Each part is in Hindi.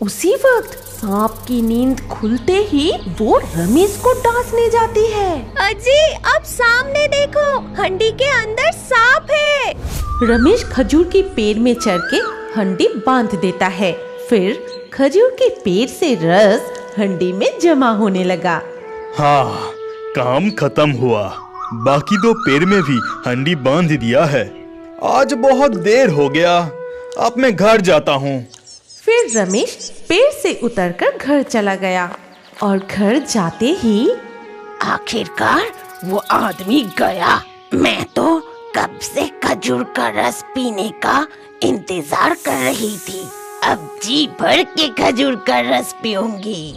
उसी वक्त सांप की नींद खुलते ही वो रमेश को डांसने जाती है। अजी अब सामने देखो, हंडी के अंदर सांप है। रमेश खजूर के पेड़ में चढ़ के हंडी बांध देता है। फिर खजूर के पेड़ से रस हंडी में जमा होने लगा। हाँ, काम खत्म हुआ। बाकी 2 पेड़ में भी हंडी बांध दिया है। आज बहुत देर हो गया, अब मैं घर जाता हूँ। फिर रमेश पेड़ से उतरकर घर चला गया और घर जाते ही आखिरकार वो आदमी गया। मैं तो कब से खजूर का रस पीने का इंतजार कर रही थी। अब जी भर के खजूर का रस पीऊंगी।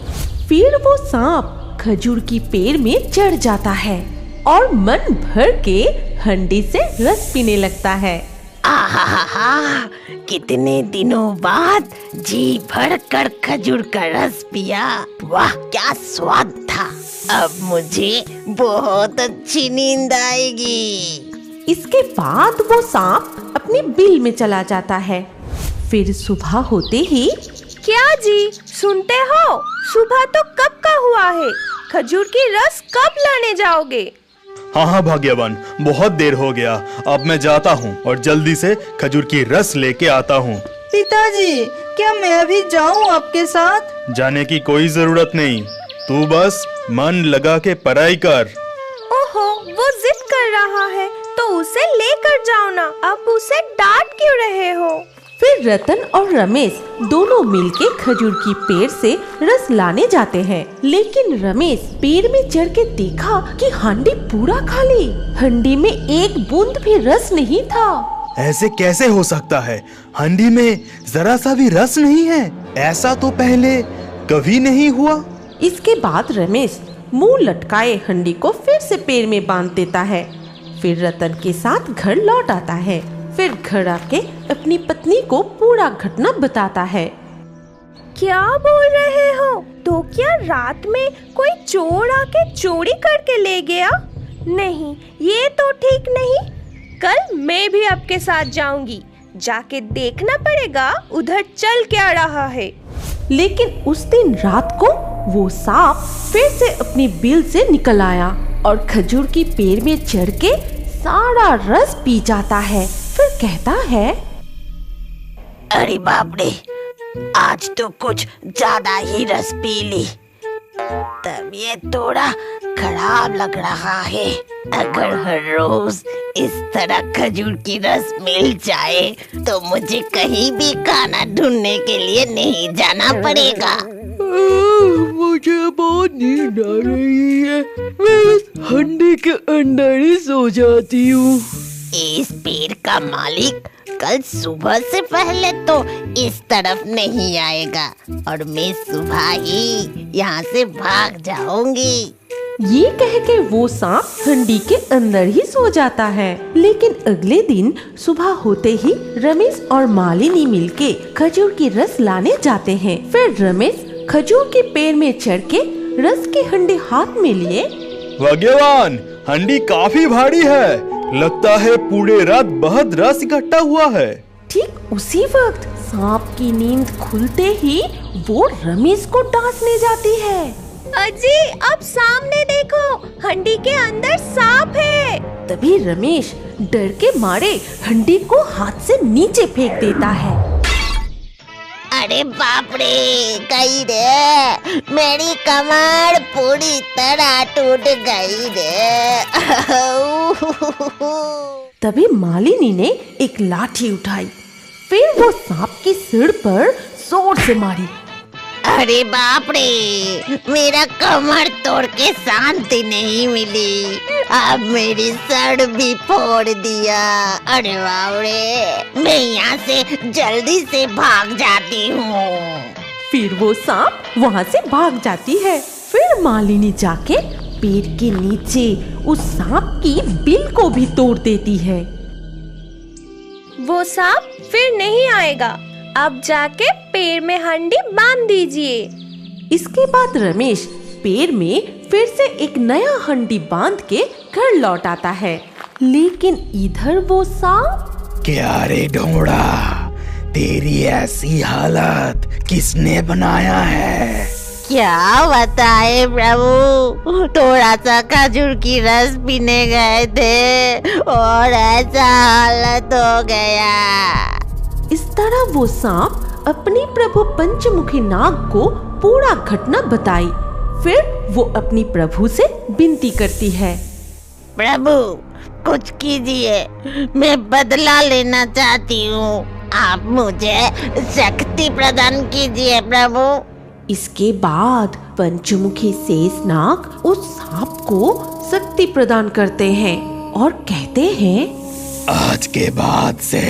फिर वो सांप खजूर की पेड़ में चढ़ जाता है और मन भर के हंडी से रस पीने लगता है। आहा, कितने दिनों बाद जी भर कर खजूर का रस पिया। वाह क्या स्वाद था। अब मुझे बहुत अच्छी नींद आएगी। इसके बाद वो सांप अपनी बिल में चला जाता है। फिर सुबह होते ही क्या जी सुनते हो, सुबह तो कब का हुआ है, खजूर की रस कब लाने जाओगे? हाँ भाग्यवान, बहुत देर हो गया। अब मैं जाता हूँ और जल्दी से खजूर की रस लेके आता हूँ। पिताजी, क्या मैं अभी जाऊँ आपके साथ? जाने की कोई जरूरत नहीं, तू बस मन लगा के पढ़ाई कर। ओहो, वो जिद कर रहा है तो उसे लेकर जाओ ना, अब उसे डांट क्यों रहे हो? फिर रतन और रमेश दोनों मिलके खजूर की पेड़ से रस लाने जाते हैं। लेकिन रमेश पेड़ में चढ़ के देखा कि हांडी पूरा खाली, हंडी में एक बूंद भी रस नहीं था। ऐसे कैसे हो सकता है? हांडी में जरा सा भी रस नहीं है। ऐसा तो पहले कभी नहीं हुआ। इसके बाद रमेश मुंह लटकाए हंडी को फिर से पेड़ में बांध देता है। फिर रतन के साथ घर लौट आता है। फिर घर आके अपनी पत्नी को पूरा घटना बताता है। क्या बोल रहे हो? तो क्या रात में कोई चोर आके चोरी करके ले गया? नहीं, ये तो ठीक नहीं। कल मैं भी आपके साथ जाऊंगी, जाके देखना पड़ेगा उधर चल क्या रहा है। लेकिन उस दिन रात को वो सांप फिर से अपनी बिल से निकल आया और खजूर की पेड़ में चढ़ के सारा रस पी जाता है। फिर कहता है, अरे बाप रे, आज तो कुछ ज्यादा ही रस पी ली। तबीयत थोड़ा खराब लग रहा है। अगर हर रोज इस तरह खजूर की रस मिल जाए तो मुझे कहीं भी खाना ढूंढने के लिए नहीं जाना पड़ेगा। मुझे बहुत नींद आ रही है, मैं इस हंडी के अंदर ही सो जाती हूँ। इस पेड़ का मालिक कल सुबह से पहले तो इस तरफ नहीं आएगा और मैं सुबह ही यहाँ से भाग जाऊंगी। ये कह के वो सांप हंडी के अंदर ही सो जाता है। लेकिन अगले दिन सुबह होते ही रमेश और मालिनी मिलके खजूर की रस लाने जाते हैं। फिर रमेश खजूर के पेड़ में चढ़ के रस की हंडी हाथ में लिए। भाग्यवान, हंडी काफी भारी है। लगता है पूरे रात बहुत रस इकट्ठा हुआ है। ठीक उसी वक्त सांप की नींद खुलते ही वो रमेश को डांसने जाती है। अजी अब सामने देखो, हंडी के अंदर सांप है। तभी रमेश डर के मारे हंडी को हाथ से नीचे फेंक देता है। अरे बाप रे, गई रे, मेरी कमर पूरी तरह टूट गई रे। तभी मालिनी ने एक लाठी उठाई। फिर वो सांप की सिर पर जोर से मारी। अरे बाप रे, मेरा कमर तोड़ के शांति नहीं मिली। अब मेरी सर भी फोड़ दिया। अरे बाप रे, मैं यहाँ से जल्दी से भाग जाती हूँ। फिर वो सांप वहाँ से भाग जाती है। फिर मालिनी जाके पेड़ के नीचे उस सांप की बिल को भी तोड़ देती है। वो सांप फिर नहीं आएगा। अब जाके पेड़ में हंडी बांध दीजिए। इसके बाद रमेश पेड़ में फिर से एक नया हंडी बांध के घर लौट आता है। लेकिन इधर वो सांप, क्या रे ढोंड़ा, तेरी ऐसी हालत किसने बनाया है? क्या बताए प्रभु, थोड़ा सा खजूर की रस पीने गए थे और ऐसा हालत हो गया। इस तरह वो सांप अपनी प्रभु पंचमुखी नाग को पूरा घटना बताई। फिर वो अपनी प्रभु से विनती करती है, प्रभु कुछ कीजिए, मैं बदला लेना चाहती हूँ, आप मुझे शक्ति प्रदान कीजिए प्रभु। इसके बाद पंचमुखी शेषनाग उस सांप को शक्ति प्रदान करते हैं और कहते हैं, आज के बाद से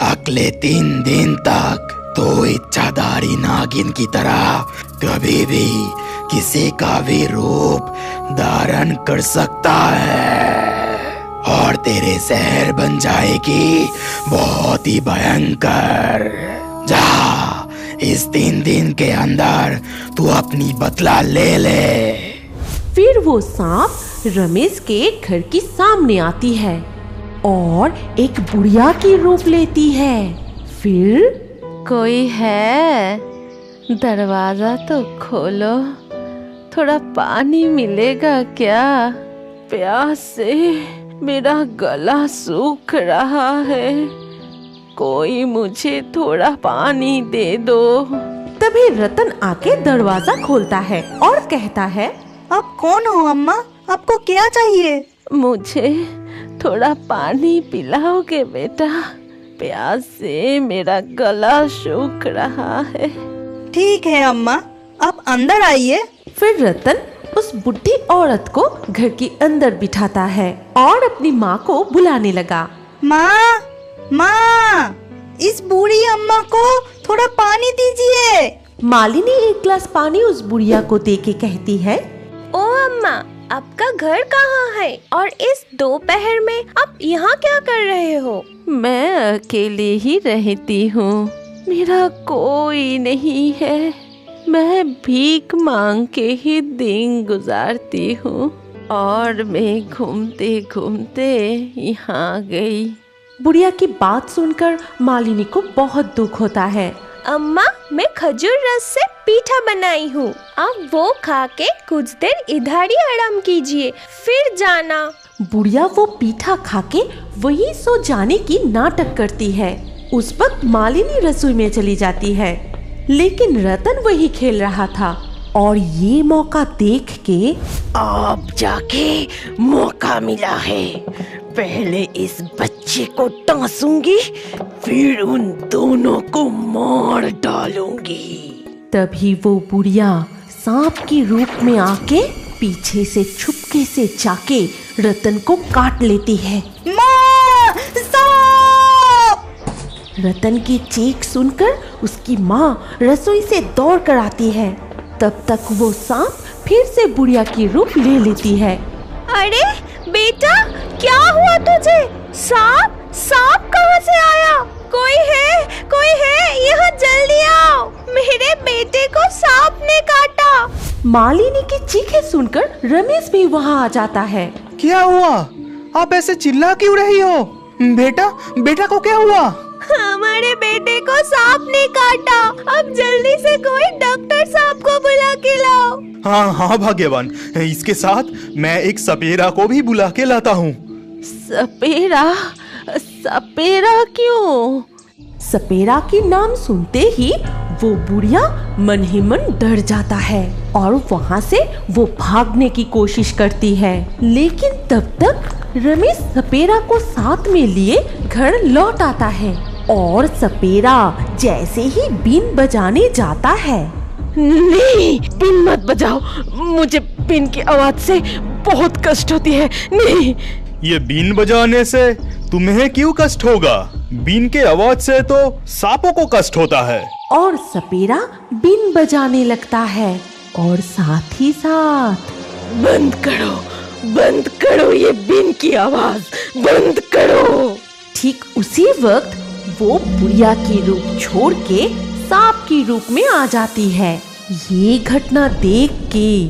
अगले 3 दिन तक तो इच्छाधारी नागिन की तरह कभी भी किसी का भी रूप धारण कर सकता है और तेरे शहर बन जाएगी बहुत ही भयंकर। जा, इस 3 दिन के अंदर तू अपनी बदला ले ले। फिर वो सांप रमेश के घर के सामने आती है और एक बुढ़िया की रूप लेती है। फिर, कोई है? दरवाजा तो खोलो, थोड़ा पानी मिलेगा क्या? प्यास से मेरा गला सूख रहा है, कोई मुझे थोड़ा पानी दे दो। तभी रतन आके दरवाजा खोलता है और कहता है, आप कौन हो अम्मा? आपको क्या चाहिए? मुझे थोड़ा पानी पिलाओगे बेटा? प्यास से मेरा गला सूख रहा है। ठीक है अम्मा, आप अंदर आइए। फिर रतन उस बुढ़ी औरत को घर के अंदर बिठाता है और अपनी माँ को बुलाने लगा। माँ, माँ, इस बूढ़ी अम्मा को थोड़ा पानी दीजिए। मालिनी एक गिलास पानी उस बुढ़िया को दे के कहती है, ओ अम्मा, आपका घर कहाँ है और इस दोपहर में आप यहाँ क्या कर रहे हो? मैं अकेले ही रहती हूँ, मेरा कोई नहीं है, मैं भीख मांग के ही दिन गुजारती हूँ और मैं घूमते घूमते यहाँ गई। बुढ़िया की बात सुनकर मालिनी को बहुत दुख होता है। अम्मा, मैं खजूर रस से पीठा बनाई हूँ, आप वो खा के कुछ देर इधर ही आराम कीजिए, फिर जाना। बुढ़िया वो पीठा खा के वहीं सो जाने की नाटक करती है। उस वक्त मालिनी रसोई में चली जाती है, लेकिन रतन वही खेल रहा था और ये मौका देख के, अब जाके मौका मिला है, पहले इस बच्चे को टांसूंगी, फिर उन दोनों को मार डालूंगी। तभी वो बुढ़िया सांप के रूप में आके पीछे से छुपके से जाके रतन को काट लेती है। माँ, सांप! रतन की चीख सुनकर उसकी माँ रसोई से दौड़ कर आती है। तब तक वो सांप फिर से बुढ़िया की रूप ले लेती है। अरे बेटा, क्या हुआ तुझे? सांप कहाँ से आया? कोई है, यहाँ जल्दी आओ, मेरे बेटे को सांप ने काटा। मालिनी की चीखें सुनकर रमेश भी वहाँ आ जाता है। क्या हुआ? आप ऐसे चिल्ला क्यों रही हो? बेटा को क्या हुआ? हमारे बेटे को सांप ने काटा, अब जल्दी से कोई डॉक्टर साहब को बुला के लाओ। हाँ भाग्यवान, इसके साथ मैं एक सपेरा को भी बुला के लाता हूँ। सपेरा क्यों? सपेरा की नाम सुनते ही वो बुढ़िया मन ही मन डर जाता है और वहाँ से वो भागने की कोशिश करती है। लेकिन तब तक रमेश सपेरा को साथ में लिए घर लौट आता है और सपेरा जैसे ही बीन बजाने जाता है, नहीं, बीन मत बजाओ, मुझे बीन की आवाज से बहुत कष्ट होती है। नहीं, ये बीन बजाने से तुम्हें क्यों कष्ट होगा? बीन के आवाज से तो सांपों को कष्ट होता है। और सपेरा बीन बजाने लगता है और साथ ही साथ, बंद करो ये बीन की आवाज, बंद करो। ठीक उसी वक्त वो बुढ़िया की रूप छोड़ के सांप की रूप में आ जाती है। ये घटना देख के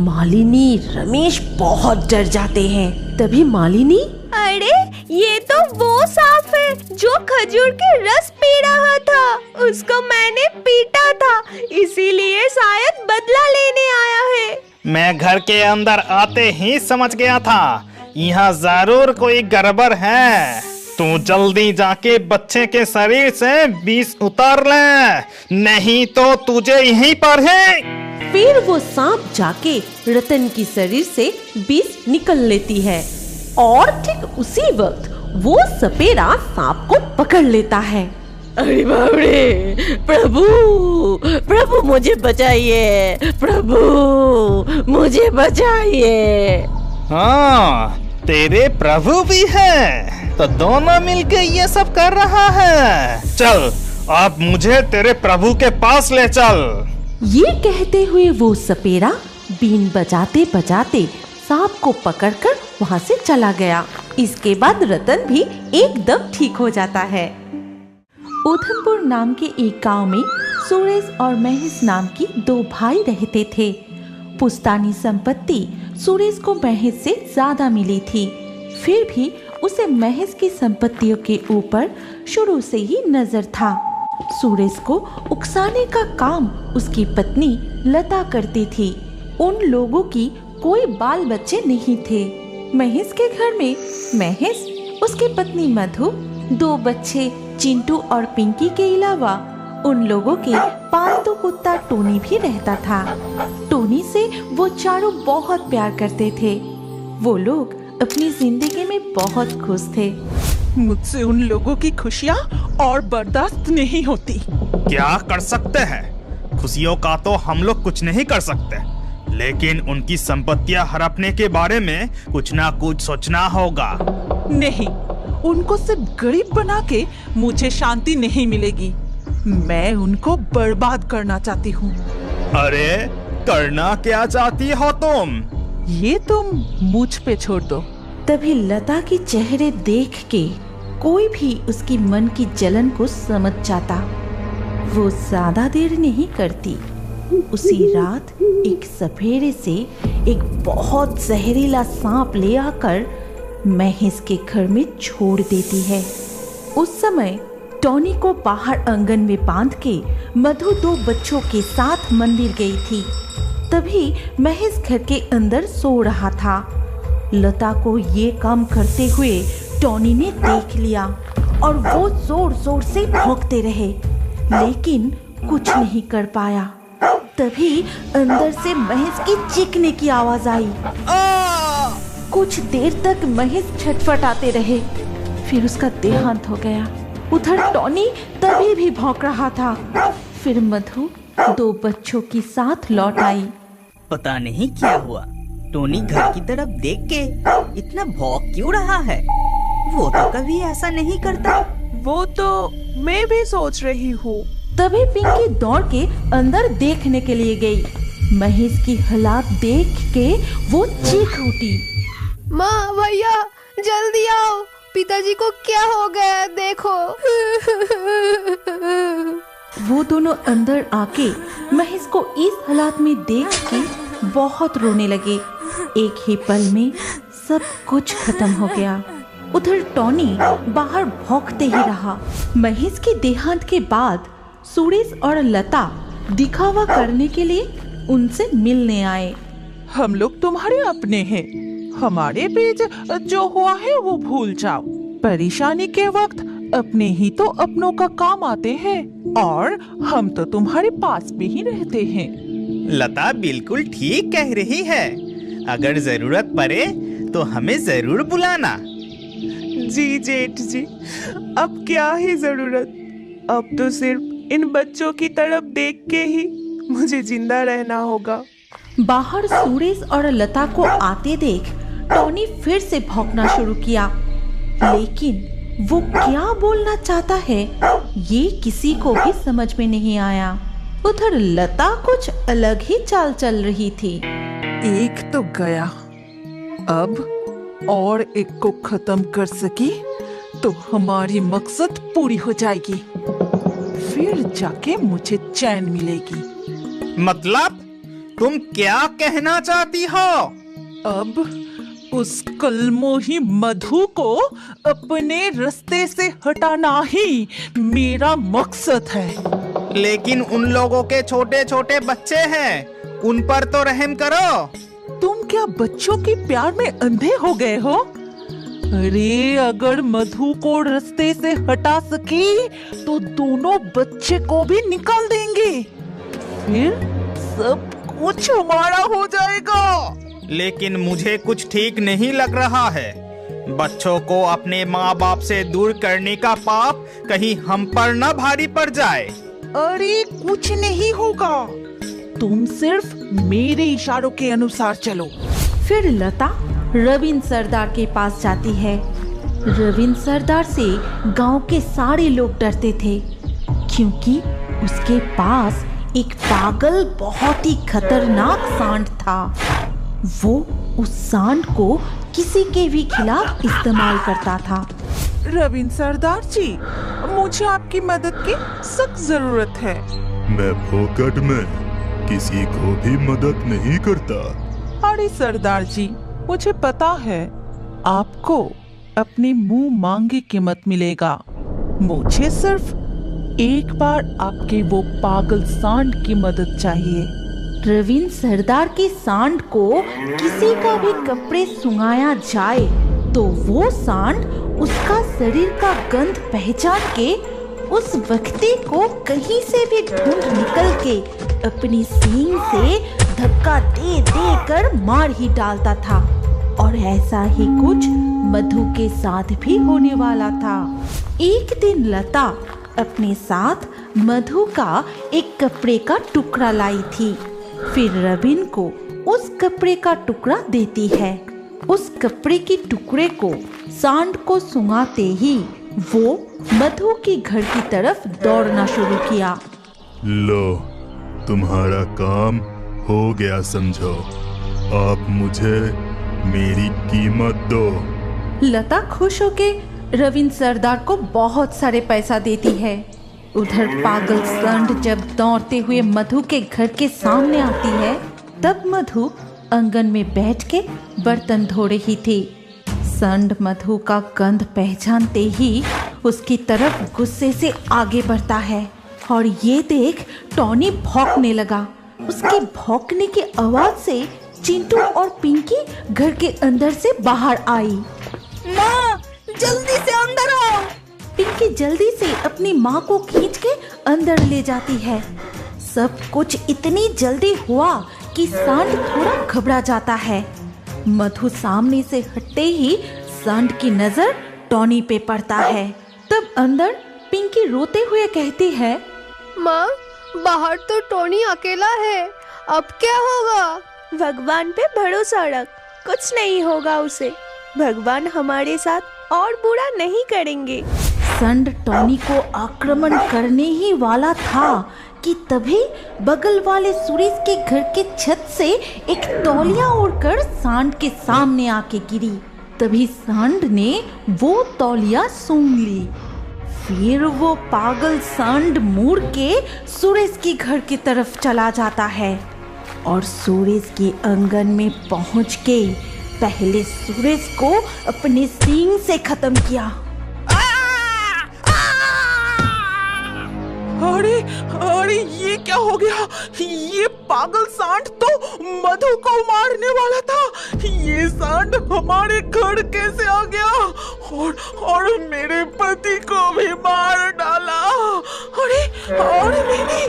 मालिनी रमेश बहुत डर जाते हैं। तभी मालिनी, अरे ये तो वो सांप है जो खजूर के रस पी रहा था। उसको मैंने पीटा था, इसीलिए शायद बदला लेने आया है। मैं घर के अंदर आते ही समझ गया था, यहाँ जरूर कोई गड़बड़ है। तू जल्दी जाके बच्चे के शरीर से विष उतार ले, नहीं तो तुझे यहीं पर है। फिर वो सांप जाके रतन की शरीर से विष निकल लेती है और ठीक उसी वक्त वो सपेरा सांप को पकड़ लेता है। अरे बाप रे, प्रभु प्रभु मुझे बचाइए, प्रभु मुझे बचाइए। हाँ, तेरे प्रभु भी है, तो दोनों मिलके ये सब कर रहा है। चल, अब मुझे तेरे प्रभु के पास ले चल। ये कहते हुए वो सपेरा बीन बजाते बजाते सांप को पकड़कर वहाँ से चला गया। इसके बाद रतन भी एकदम ठीक हो जाता है। उधमपुर नाम के एक गांव में सुरेश और महेश नाम की दो भाई रहते थे। पुश्तैनी संपत्ति सुरेश को महेश से ज्यादा मिली थी, फिर भी उसे महेश की संपत्तियों के ऊपर शुरू से ही नजर था। सुरेश को उकसाने का काम उसकी पत्नी लता करती थी। उन लोगों की कोई बाल बच्चे नहीं थे। महेश के घर में महेश, उसकी पत्नी मधु, दो बच्चे चिंटू और पिंकी के अलावा उन लोगों के पालतू कुत्ता टोनी भी रहता था। टोनी से वो चारों बहुत प्यार करते थे। वो लोग अपनी जिंदगी में बहुत खुश थे। मुझसे उन लोगों की खुशियाँ और बर्दाश्त नहीं होती। क्या कर सकते हैं? खुशियों का तो हम लोग कुछ नहीं कर सकते, लेकिन उनकी संपत्तियां हड़पने के बारे में कुछ ना कुछ सोचना होगा। नहीं, उनको सिर्फ गरीब बना के मुझे शांति नहीं मिलेगी। मैं उनको बर्बाद करना चाहती हूँ। अरे, करना क्या चाहती हो तुम? ये तुम मुझ पे छोड़ दो। तभी लता के चेहरे देख के कोई भी उसकी मन की जलन को समझ जाता। वो ज्यादा देर नहीं करती। उसी रात एक सपेरे से एक बहुत जहरीला सांप ले आकर महेश के घर में छोड़ देती है। उस समय टॉनी को बाहर आंगन में बांध के मधु दो बच्चों के साथ मंदिर गई थी। तभी महेश घर के अंदर सो रहा था। लता को ये काम करते हुए टॉनी ने देख लिया और वो जोर जोर से भौंकते रहे, लेकिन कुछ नहीं कर पाया। तभी अंदर से महेश की चीखने की आवाज आई। कुछ देर तक महेश छटपटाते रहे, फिर उसका देहांत हो गया। उधर टॉनी तभी भी भौंक रहा था। फिर मधु दो बच्चों के साथ लौट आई। पता नहीं क्या हुआ, टोनी घर की तरफ देख के इतना भौंक क्यों रहा है? वो तो कभी ऐसा नहीं करता। वो तो मैं भी सोच रही हूँ। तभी पिंकी दौड़ के अंदर देखने के लिए गई। महेश की हालात देख के वो चीख उठी। माँ, भैया जल्दी आओ, पिताजी को क्या हो गया देखो। वो दोनों अंदर आके महेश को इस हालात में देख के बहुत रोने लगे। एक ही पल में सब कुछ खत्म हो गया। उधर टॉनी बाहर भौंकते ही रहा। महेश के देहांत के बाद सुरेश और लता दिखावा करने के लिए उनसे मिलने आए। हम लोग तुम्हारे अपने हैं, हमारे बीच जो हुआ है वो भूल जाओ। परेशानी के वक्त अपने ही तो अपनों का काम आते हैं, और हम तो तुम्हारे पास भी ही रहते हैं। लता बिल्कुल ठीक कह रही है। अगर जरूरत पड़े तो हमें जरूर बुलाना। जी जेठ जी, अब क्या ही जरूरत। अब तो सिर्फ इन बच्चों की तरफ देख के ही मुझे जिंदा रहना होगा। बाहर सुरेश और लता को आते देख टॉनी फिर से भौंकना शुरू किया, लेकिन वो क्या बोलना चाहता है ये किसी को भी समझ में नहीं आया। उधर लता कुछ अलग ही चाल चल रही थी। एक तो गया, अब और एक को खत्म कर सकी तो हमारी मकसद पूरी हो जाएगी। फिर जाके मुझे चैन मिलेगी। मतलब तुम क्या कहना चाहती हो? अब उस कलमोही मधु को अपने रास्ते से हटाना ही मेरा मकसद है। लेकिन उन लोगों के छोटे छोटे बच्चे हैं, उन पर तो रहम करो। तुम क्या बच्चों के प्यार में अंधे हो गए हो? अरे अगर मधु को रास्ते से हटा सके तो दोनों बच्चे को भी निकाल देंगे, फिर सब कुछ हमारा हो जाएगा। लेकिन मुझे कुछ ठीक नहीं लग रहा है। बच्चों को अपने माँ बाप से दूर करने का पाप कहीं हम पर न भारी पड़ जाए। अरे कुछ नहीं होगा, तुम सिर्फ मेरे इशारों के अनुसार चलो। फिर लता रविंद्र सरदार के पास जाती है। रविंद्र सरदार से गांव के सारे लोग डरते थे, क्योंकि उसके पास एक पागल बहुत ही खतरनाक सांड था। वो उस सांड को किसी के भी खिलाफ इस्तेमाल करता था। रविंद्र सरदार जी, मुझे आपकी मदद की सख्त जरूरत है। मैं फोकट में किसी को भी मदद नहीं करता। अरे सरदार जी, मुझे पता है आपको अपने मुंह मांगे कीमत मिलेगा। मुझे सिर्फ एक बार आपके वो पागल सांड की मदद चाहिए। रविंद्र सरदार के सांड को किसी का भी कपड़े सुंघाया जाए तो वो सांड उसका शरीर का गंध पहचान के उस व्यक्ति को कहीं से भी ढूंढ निकल के अपनी सींग से धक्का दे दे कर मार ही डालता था। और ऐसा ही कुछ मधु के साथ भी होने वाला था। एक दिन लता अपने साथ मधु का एक कपड़े का टुकड़ा लाई थी। फिर रविंद्र को उस कपड़े का टुकड़ा देती है। उस कपड़े के टुकड़े को सांड को सुंघाते ही वो मधु के घर की तरफ दौड़ना शुरू किया। लो, तुम्हारा काम हो गया समझो। आप मुझे मेरी कीमत दो। लता खुश होके रविंद्र सरदार को बहुत सारे पैसा देती है। उधर पागल सांड जब दौड़ते हुए मधु के घर के सामने आती है, तब मधु आंगन में बैठ के बर्तन धो रही थी। सांड मधु का गंध पहचानते ही उसकी तरफ गुस्से से आगे बढ़ता है और ये देख टॉनी भौंकने लगा। उसके भौंकने की आवाज से चिंटू और पिंकी घर के अंदर से बाहर आई। माँ, जल्दी से अंदर आओ। पिंकी जल्दी से अपनी माँ को खींच के अंदर ले जाती है। सब कुछ इतनी जल्दी हुआ कि सांड थोड़ा घबरा जाता है। मधु सामने से हटते ही सांड की नजर टॉनी पे पड़ता है। तब अंदर पिंकी रोते हुए कहती है, माँ, बाहर तो टोनी अकेला है, अब क्या होगा? भगवान पे भरोसा रख, कुछ नहीं होगा उसे। भगवान हमारे साथ और बुरा नहीं करेंगे। सांड टॉनी को आक्रमण करने ही वाला था कि तभी बगल वाले सुरेश के घर के छत से एक तौलिया उड़कर सांड के सामने आके गिरी। तभी सांड ने वो तौलिया सूंघ ली। फिर वो पागल सांड मुड़ के सुरेश के घर की तरफ चला जाता है और सुरेश के आंगन में पहुंच के पहले सुरेश को अपने सींग से खत्म किया। अरे अरे, ये क्या हो गया? ये पागल सांड तो मधु को मारने वाला था। ये सांड हमारे घर कैसे आ गया और मेरे पति को भी मार डाला। अरे नहीं,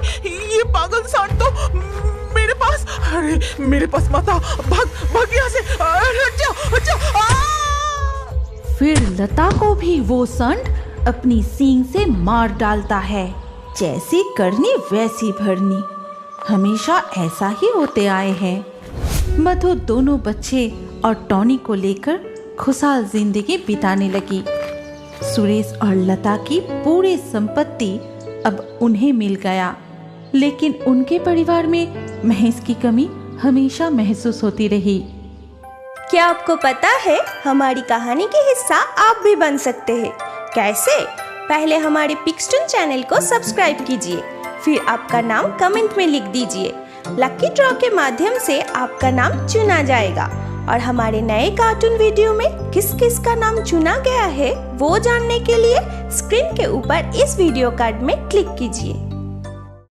ये पागल सांड तो मेरे पास मत आ। भाग यहाँ से। अच्छा। फिर लता को भी वो सांड अपनी सींग से मार डालता है। जैसी करनी वैसी भरनी, हमेशा ऐसा ही होते आए हैं। मधु दोनों बच्चे और टॉनी को लेकर खुशहाल जिंदगी बिताने लगी। सुरेश और लता की पूरी संपत्ति अब उन्हें मिल गया, लेकिन उनके परिवार में महेश की कमी हमेशा महसूस होती रही। क्या आपको पता है, हमारी कहानी के हिस्सा आप भी बन सकते हैं। कैसे? पहले हमारे पिक्सटून चैनल को सब्सक्राइब कीजिए, फिर आपका नाम कमेंट में लिख दीजिए। लकी ड्रॉ के माध्यम से आपका नाम चुना जाएगा और हमारे नए कार्टून वीडियो में किस किस का नाम चुना गया है वो जानने के लिए स्क्रीन के ऊपर इस वीडियो कार्ड में क्लिक कीजिए।